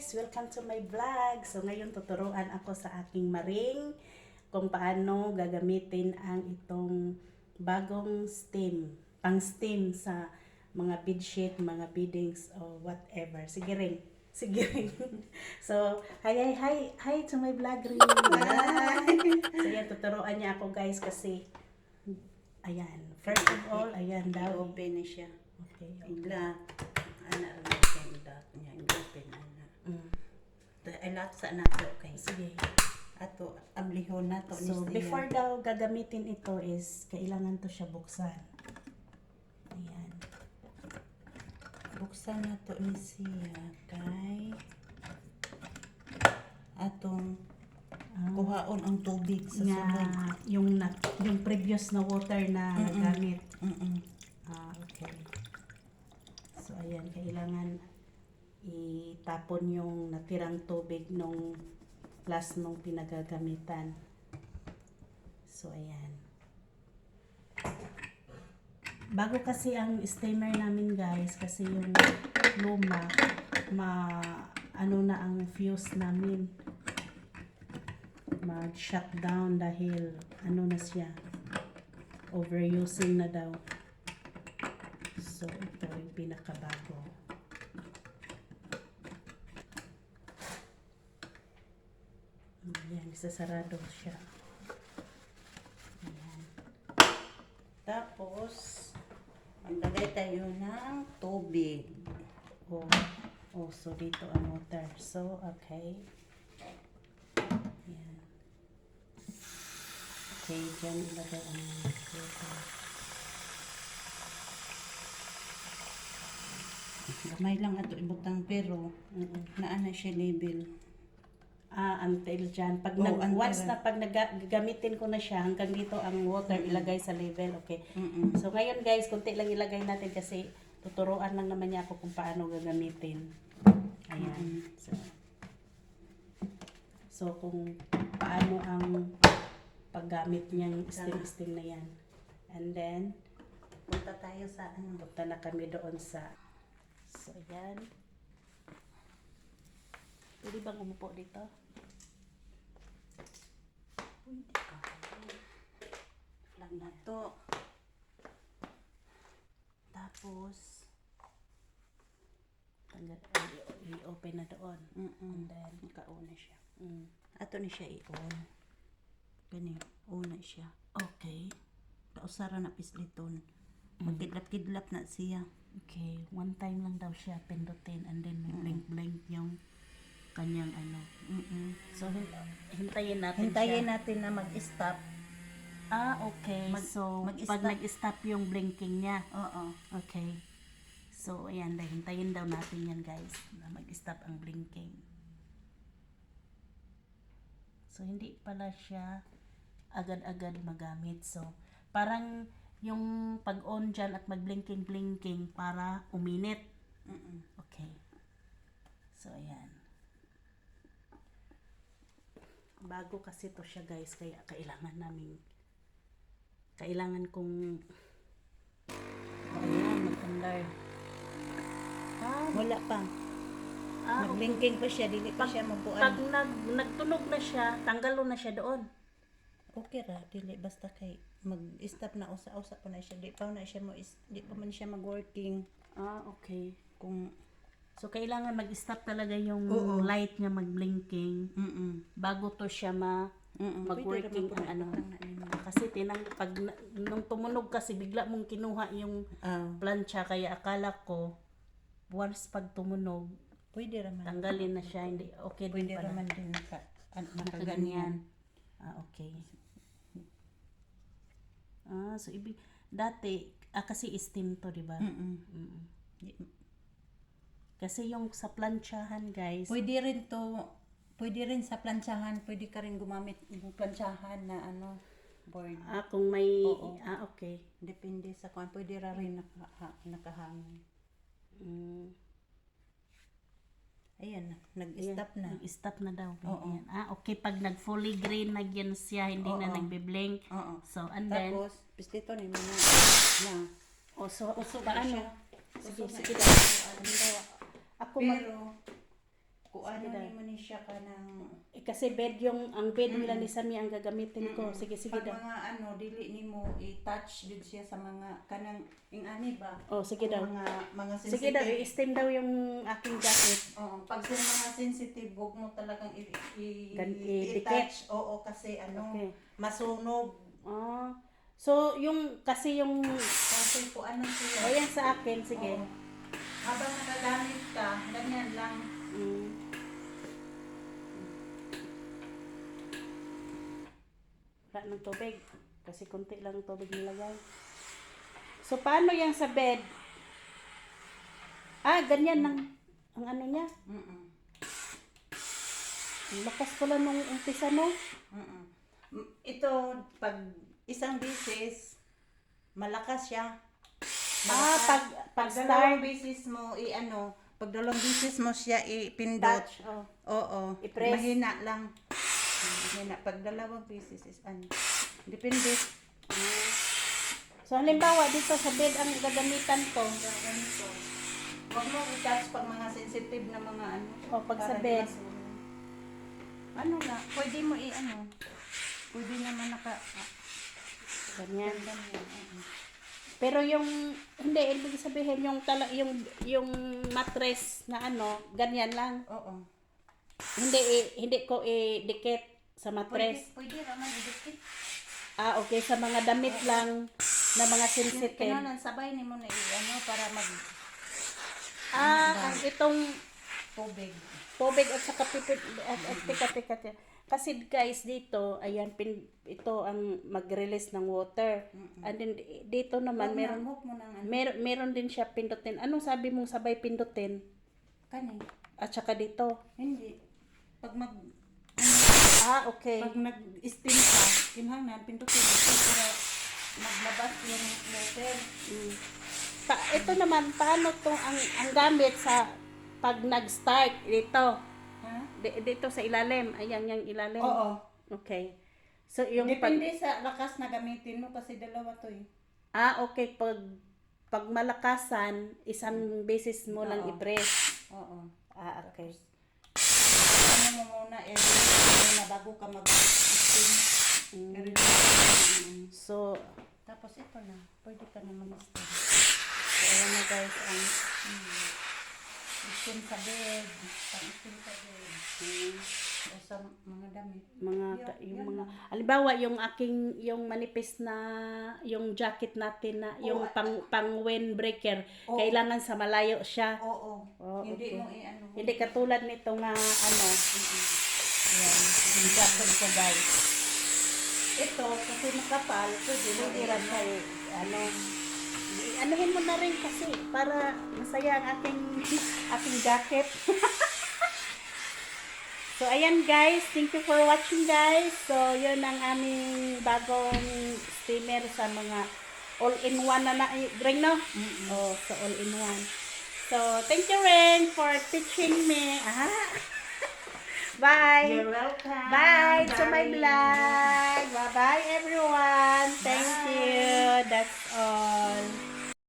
guys! Welcome to my vlog! So ngayon tuturuan ako sa aking maring kung paano gagamitin ang itong bagong steam, pang steam sa mga bedsheet, mga beddings o whatever. Sige ring. Sige ring. So, hi to my vlog ring. So yan, tuturuan niya ako guys kasi ayan. First of all, ayan daw. Open na siya. Okay. Igla. Anak rin siya. Open na. Ay lahat sa anak ko kay. Sige. Ato, ablihon na to. So, before daw gagamitin ito is, kailangan to siya buksan. Ayan. Buksan na to ni siya kay atong kuhaon ang tubig sa sunod. Yung previous na water na gamit. Okay. So, ayan, kailangan itapon yung natirang tubig nung plus nung pinagagamitan. So, ayan. Bago kasi ang steamer namin guys, kasi yung luma, ano na ang fuse namin. Mag-shutdown dahil ano na siya, overusing na daw. So, ito yung pinakabago. Ayan, isasarado siya. Ayan. Tapos maglagay tayo ng tubig. So dito ang water. So, okay. Ayan. Okay, dyan ilagay ang water. Gamay lang ato ibutang pero naana siya label. Until dyan. Once until. na pag gagamitin ko na siya, hanggang dito ang water ilagay sa level, okay? So ngayon guys, kunti lang ilagay natin kasi tuturuan lang naman niya ako kung paano gagamitin. Ayan. So kung paano ang paggamit niyang steam na yan. And then, Punta tayo sa punta na kami doon sa, so ayan. Pwede bang umupo dito? Pwede ka. Flag na to. Tapos, i-open na doon. And then, Nakauna siya. Ato ni siya i-on. Gani, una siya. okay. Kausara na pisliton. Magkidlap-kidlap na siya. Okay, one time lang daw siya pindutin and then may blink-blink yung kanyang ano. So, hintayin natin Hintayin siya. natin na mag-stop. Okay. So, mag-stop. pag nag-stop yung blinking niya. Oo. Okay. So, ayan, hintayin daw natin yan guys, na mag-stop ang blinking. So, hindi pala siya agad-agad magamit. So, parang yung pag-on dyan at mag-blinking-blinking para uminit. Okay. So, ayan. Bago kasi to siya guys, kaya kailangan kong ayan, mag-under. Wala pa. Nag-blinking pa siya, dili pa siya mabuan. Pag nagtunog na siya, tanggalo na siya doon. Okay ra, dili basta kay mag-stop na usa-usa pa na siya. Di pa man siya mag-working Okay. kung So, kailangan mag-stop talaga yung Oo. light niya mag-blinking bago to siya mag-working ang ano. Kasi nung tumunog kasi bigla mong kinuha yung plancha, kaya akala ko once pag tumunog, pwede raman. tanggalin na siya. Hindi, okay din Pwede pala. raman din Nakaganyan. Okay. So dati, kasi steam to, di ba? Kasi yung sa planchahan, guys, Pwede rin sa plantsahan, pwede ka rin gumamit yung plantsahan na board. kung may, Oo. okay. Depende sa kung pwede ra rin nakahangin. Ayan, nag-stop na. Nag-stop na daw. Oo. Ayan. Okay, pag nag-fully green na yan siya, hindi na Oo. nagbe-blink. Oo. So, and then, Tapos, pislito ni mo na. so, Paano? Sige, sige. Ako Pero, kuan siya ka ng Kasi bed ang bed nila ni Sami ang gagamitin ko. Sige, sige pag daw. mga dili nimo i-touch jud siya sa mga kanang ingani ba? Oh, sige daw. Mga sensitive. Sige daw, i-steam daw yung aking jacket. Oo, pag sa mga sensitive, huwag mo talagang I-dikit. i-touch. Oo, kasi Okay. masunog. Ah. So, kasi yung Kasi po siya. ayan sa akin, sige. Oo. Habang nakagamit ka, ganyan lang. Mm. Wala ng tubig. Kasi konti lang ang tubig nilagay. So, paano yan sa bed? Ganyan lang. Ang ano niya. Mm-mm. Ang lakas pala nung umpisa, no? Mm-mm. Ito, pag isang beses, malakas siya. Pag dalawang start, beses mo pag dalawang beses mo siya ipindot. touch. Oh. Oo. I-press. Mahina lang. Mahina. Pag dalawang beses is depende. So, halimbawa, dito sa bed ang gagamitan ko. Ganito. Huwag mo i-touch pag mga sensitive na mga Pag sa para bed. di masunog. Pwede mo pwede naman Ganyan. ganyan. Pero hindi, ibig sabihin, yung mattress na ganyan lang. Oo. Hindi ko i-dikit sa mattress. Pwede naman i-dikit. Okay, sa mga damit lang na mga sensitive. Kailangan sabay ni mo na para Ang itong tubig. tubig at saka teka. Kasi guys, dito, ayan, ito ang mag-release ng water. And then, dito naman, meron din siya pindutin. Anong sabi mong sabay pindutin? Kani. At saka dito. Hindi. Pag Okay. pag nag-steam ka, kinahanglan pindutin ito para maglabas yung water. Ito naman, paano to ang gamit sa pag nag-start dito? Ha? Dito sa ilalim. Ayan, yung ilalim. Oo. Okay. So, yung Depende sa lakas na gamitin mo kasi dalawa to eh. okay. Pag malakasan, isang beses mo lang Oo. i-press. Oo. Okay. Ano mo muna, bago ka mag-steam. So, Tapos ito na, pwede ka na mag-steam. ayan na guys, Steam sa bed, pang-steam sa bed. O sa mga damit. halimbawa, yung manipis na, yung jacket natin na, yung pang windbreaker, kailangan sa malayo siya. Oo. Hindi Okay. mo Hindi katulad nito nga, Yan, yung jacket ko guys. Ito, kasi makapal, hindi rin tayo, anuhin mo na rin kasi, para masaya ang aking jacket. So, ayan guys, thank you for watching guys. So, yun ang aming bagong steamer sa mga all-in-one na ring, no? So all-in-one. So, thank you Ren for teaching me. Bye! You're welcome. Bye to my Bye. vlog. Bye-bye everyone.